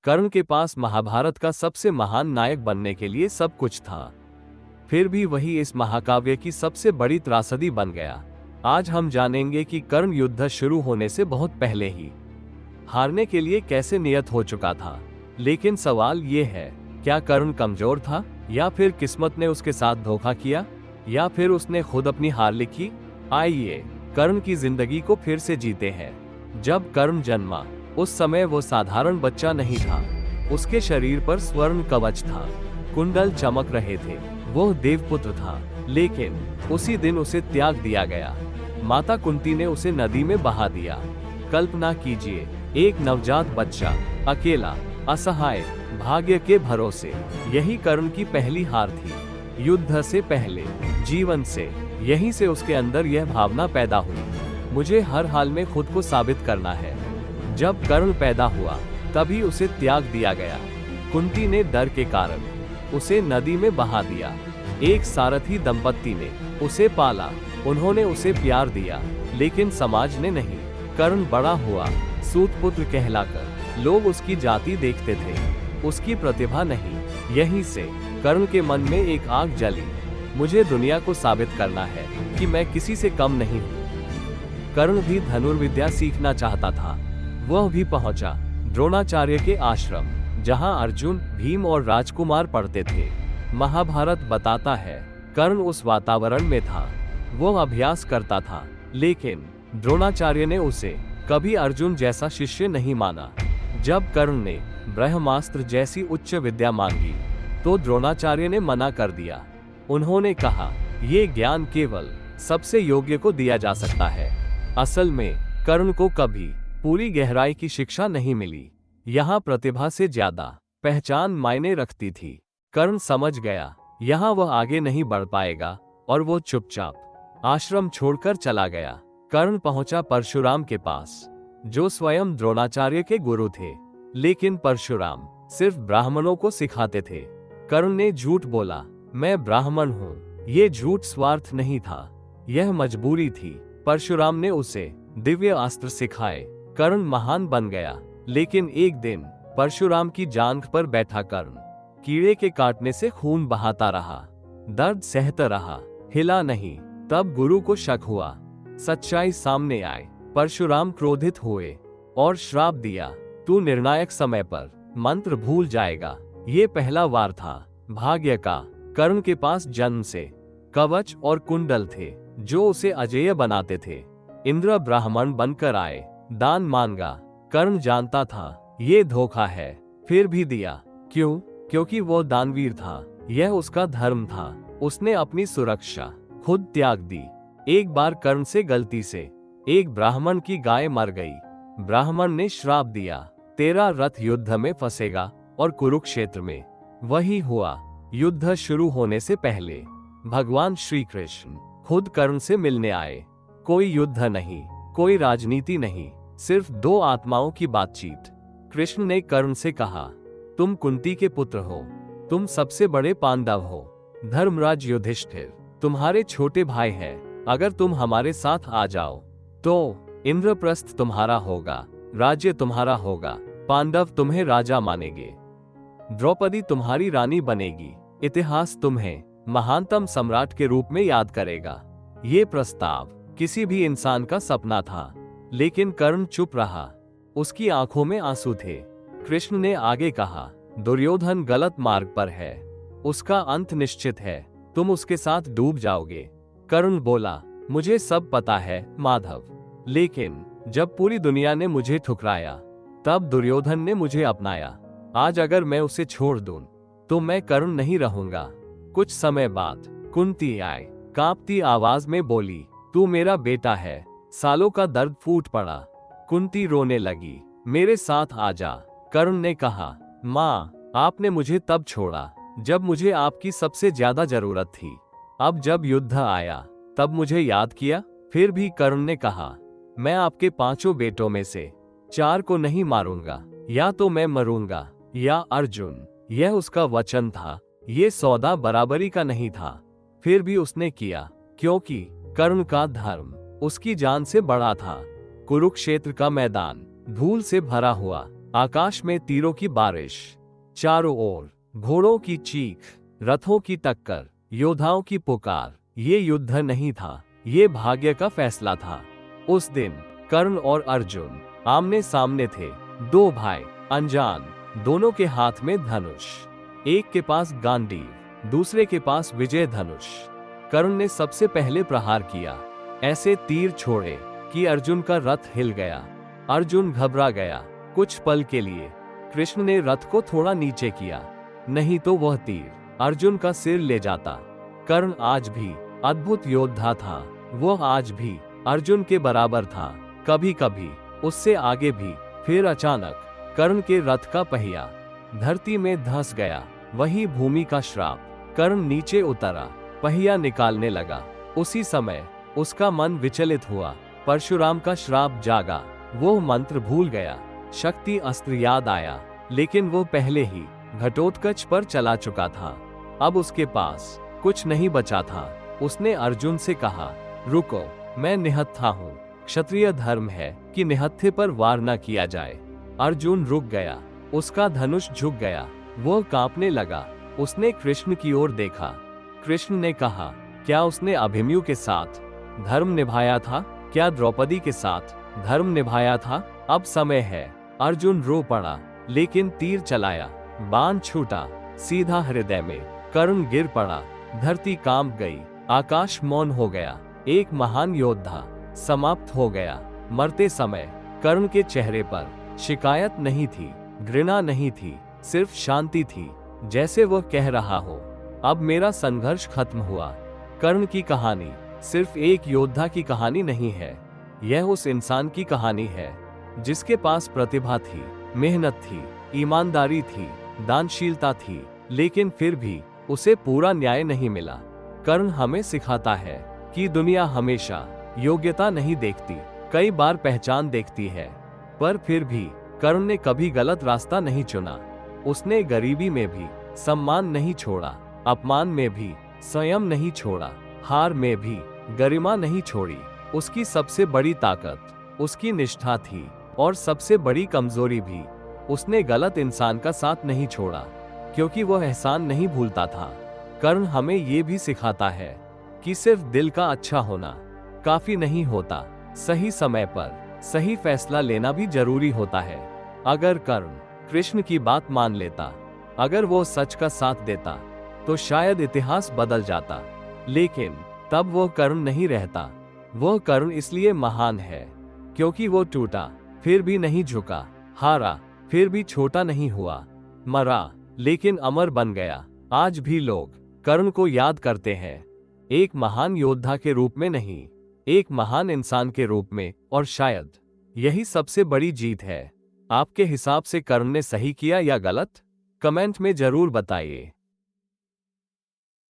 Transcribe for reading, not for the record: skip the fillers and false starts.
कर्ण के पास महाभारत का सबसे महान नायक बनने के लिए सब कुछ था, फिर भी वही इस महाकाव्य की सबसे बड़ी त्रासदी बन गया। आज हम जानेंगे कि कर्ण युद्ध शुरू होने से बहुत पहले ही हारने के लिए कैसे नियत हो चुका था। लेकिन सवाल ये है, क्या कर्ण कमजोर था, या फिर किस्मत ने उसके साथ धोखा किया, या फिर उसने खुद अपनी हार लिखी? आइए कर्ण की जिंदगी को फिर से जीते हैं। जब कर्ण जन्मा उस समय वो साधारण बच्चा नहीं था। उसके शरीर पर स्वर्ण कवच था, कुंडल चमक रहे थे, वो देवपुत्र था। लेकिन उसी दिन उसे त्याग दिया गया। माता कुंती ने उसे नदी में बहा दिया। कल्पना कीजिए, एक नवजात बच्चा, अकेला, असहाय, भाग्य के भरोसे। यही कर्ण की पहली हार थी। युद्ध से पहले, जीवन से, यहीं से उसके अंदर यह भावना पैदा हुई, मुझे हर हाल में खुद को साबित करना है। जब कर्ण पैदा हुआ तभी उसे त्याग दिया गया। कुंती ने डर के कारण उसे नदी में बहा दिया। एक सारथी दंपत्ति ने उसे पाला, उन्होंने उसे प्यार दिया, लेकिन समाज ने नहीं। कर्ण बड़ा हुआ, सूतपुत्र कहलाकर लोग उसकी जाति देखते थे, उसकी प्रतिभा नहीं। यहीं से कर्ण के मन में एक आग जली, मुझे दुनिया को साबित करना है कि मैं किसी से कम नहीं हूँ। कर्ण भी धनुर्विद्या सीखना चाहता था। वह भी पहुंचा द्रोणाचार्य के आश्रम, जहां अर्जुन, भीम और राजकुमार पढ़ते थे। महाभारत बताता है, कर्ण उस वातावरण में था, वो अभ्यास करता था, लेकिन द्रोणाचार्य ने उसे कभी अर्जुन जैसा शिष्य नहीं माना। जब कर्ण ने ब्रह्मास्त्र जैसी उच्च विद्या मांगी तो द्रोणाचार्य ने मना कर दिया। उन्होंने कहा, ये ज्ञान केवल सबसे योग्य को दिया जा सकता है। असल में कर्ण को कभी पूरी गहराई की शिक्षा नहीं मिली। यहाँ प्रतिभा से ज्यादा पहचान मायने रखती थी। कर्ण समझ गया, यहाँ वह आगे नहीं बढ़ पाएगा, और वो चुपचाप आश्रम छोड़कर चला गया। कर्ण पहुंचा परशुराम के पास, जो स्वयं द्रोणाचार्य के गुरु थे। लेकिन परशुराम सिर्फ ब्राह्मणों को सिखाते थे। कर्ण ने झूठ बोला, मैं ब्राह्मण हूँ। ये झूठ स्वार्थ नहीं था, यह मजबूरी थी। परशुराम ने उसे दिव्य अस्त्र सिखाए। कर्ण महान बन गया। लेकिन एक दिन परशुराम की जांघ पर बैठा कर्ण कीड़े के काटने से खून बहाता रहा, दर्द सहता रहा, हिला नहीं। तब गुरु को शक हुआ, सच्चाई सामने आई। परशुराम क्रोधित हुए और श्राप दिया, तू निर्णायक समय पर मंत्र भूल जाएगा। ये पहला वार था भाग्य का। कर्ण के पास जन्म से कवच और कुंडल थे, जो उसे अजेय बनाते थे। इंद्र ब्राह्मण बनकर आए, दान मांगा। कर्ण जानता था ये धोखा है, फिर भी दिया। क्यों? क्योंकि वो दानवीर था, यह उसका धर्म था। उसने अपनी सुरक्षा खुद त्याग दी। एक बार कर्ण से गलती से एक ब्राह्मण की गाय मर गई। ब्राह्मण ने श्राप दिया, तेरा रथ युद्ध में फंसेगा, और कुरुक्षेत्र में वही हुआ। युद्ध शुरू होने से पहले भगवान श्री कृष्ण खुद कर्ण से मिलने आए। कोई युद्ध नहीं, कोई राजनीति नहीं, सिर्फ दो आत्माओं की बातचीत। कृष्ण ने कर्ण से कहा, तुम कुंती के पुत्र हो, तुम सबसे बड़े पांडव हो। धर्मराज युधिष्ठिर तुम्हारे छोटे भाई हैं। अगर तुम हमारे साथ आ जाओ तो इंद्रप्रस्थ तुम्हारा होगा, राज्य तुम्हारा होगा, पांडव तुम्हें राजा मानेंगे, द्रौपदी तुम्हारी रानी बनेगी, इतिहास तुम्हें महानतम सम्राट के रूप में याद करेगा। ये प्रस्ताव किसी भी इंसान का सपना था, लेकिन कर्ण चुप रहा। उसकी आंखों में आंसू थे। कृष्ण ने आगे कहा, दुर्योधन गलत मार्ग पर है, उसका अंत निश्चित है, तुम उसके साथ डूब जाओगे। कर्ण बोला, मुझे सब पता है माधव, लेकिन जब पूरी दुनिया ने मुझे ठुकराया तब दुर्योधन ने मुझे अपनाया। आज अगर मैं उसे छोड़ दूं तो मैं कर्ण नहीं रहूंगा। कुछ समय बाद कुंती आई, कांपती आवाज में बोली, तू मेरा बेटा है। सालों का दर्द फूट पड़ा। कुंती रोने लगी, मेरे साथ आजा। कर्ण ने कहा, माँ, आपने मुझे तब छोड़ा जब मुझे आपकी सबसे ज्यादा जरूरत थी। अब जब युद्ध आया तब मुझे याद किया। फिर भी कर्ण ने कहा, मैं आपके 5 बेटों में से 4 को नहीं मारूंगा, या तो मैं मरूंगा या अर्जुन। यह उसका वचन था, ये सौदा बराबरी का नहीं था। फिर भी उसने किया, क्योंकि कर्ण का धर्म उसकी जान से बड़ा था। कुरुक्षेत्र का मैदान धूल से भरा हुआ, आकाश में तीरों की बारिश, चारों ओर घोड़ों की चीख, रथों की टक्कर, योद्धाओं की पुकार। ये युद्ध नहीं था, ये भाग्य का फैसला था। उस दिन कर्ण और अर्जुन आमने सामने थे। दो भाई, अनजान, दोनों के हाथ में धनुष। एक के पास गांडीव, दूसरे के पास विजय धनुष। कर्ण ने सबसे पहले प्रहार किया, ऐसे तीर छोड़े कि अर्जुन का रथ हिल गया। अर्जुन घबरा गया। कुछ पल के लिए कृष्ण ने रथ को थोड़ा नीचे किया, नहीं तो वह तीर अर्जुन का सिर ले जाता। कर्ण आज भी अद्भुत योद्धा था, वह आज भी अर्जुन के बराबर था, कभी कभी उससे आगे भी। फिर अचानक कर्ण के रथ का पहिया धरती में धंस गया। वही भूमि का श्राप। कर्ण नीचे उतरा, पहिया निकालने लगा। उसी समय उसका मन विचलित हुआ। परशुराम का श्राप जागा। वो मंत्र भूल गया, शक्ति अस्त्र याद आया, लेकिन वो पहले ही घटोत्कच पर चला चुका था। अब उसके पास कुछ नहीं बचा था। उसने अर्जुन से कहा, रुको, मैं निहत्था हूँ। क्षत्रिय धर्म है कि निहत्थे पर वार न किया जाए। अर्जुन रुक गया, उसका धनुष झुक गया, वो कांपने लगा। उसने कृष्ण की ओर देखा। कृष्ण ने कहा, क्या उसने अभिमन्यु के साथ धर्म निभाया था? क्या द्रौपदी के साथ धर्म निभाया था? अब समय है। अर्जुन रो पड़ा, लेकिन तीर चलाया, बाण छूटा, सीधा हृदय में। कर्ण गिर पड़ा, धरती कांप गई, आकाश मौन हो गया। एक महान योद्धा समाप्त हो गया। मरते समय कर्ण के चेहरे पर शिकायत नहीं थी, घृणा नहीं थी, सिर्फ शांति थी, जैसे वह कह रहा हो, अब मेरा संघर्ष खत्म हुआ। कर्ण की कहानी सिर्फ एक योद्धा की कहानी नहीं है, यह उस इंसान की कहानी है जिसके पास प्रतिभा थी, मेहनत थी, ईमानदारी थी, दानशीलता थी, लेकिन फिर भी उसे पूरा न्याय नहीं मिला। कर्ण हमें सिखाता है कि दुनिया हमेशा योग्यता नहीं देखती, कई बार पहचान देखती है। पर फिर भी कर्ण ने कभी गलत रास्ता नहीं चुना। उसने गरीबी में भी सम्मान नहीं छोड़ा, अपमान में भी संयम नहीं छोड़ा, हार में भी गरिमा नहीं छोड़ी। उसकी सबसे बड़ी ताकत उसकी निष्ठा थी, और सबसे बड़ी कमजोरी भी। उसने गलत इंसान का साथ नहीं छोड़ा, क्योंकि वह एहसान नहीं भूलता था। कर्ण हमें ये भी सिखाता है कि सिर्फ दिल का अच्छा होना काफी नहीं होता, सही समय पर सही फैसला लेना भी जरूरी होता है। अगर कर्ण कृष्ण की बात मान लेता, अगर वो सच का साथ देता, तो शायद इतिहास बदल जाता। लेकिन तब वो कर्ण नहीं रहता। वह कर्ण इसलिए महान है क्योंकि वो टूटा, फिर भी नहीं झुका, हारा, फिर भी छोटा नहीं हुआ, मरा, लेकिन अमर बन गया। आज भी लोग कर्ण को याद करते हैं, एक महान योद्धा के रूप में नहीं, एक महान इंसान के रूप में। और शायद यही सबसे बड़ी जीत है। आपके हिसाब से कर्ण ने सही किया या गलत? कमेंट में जरूर बताइए।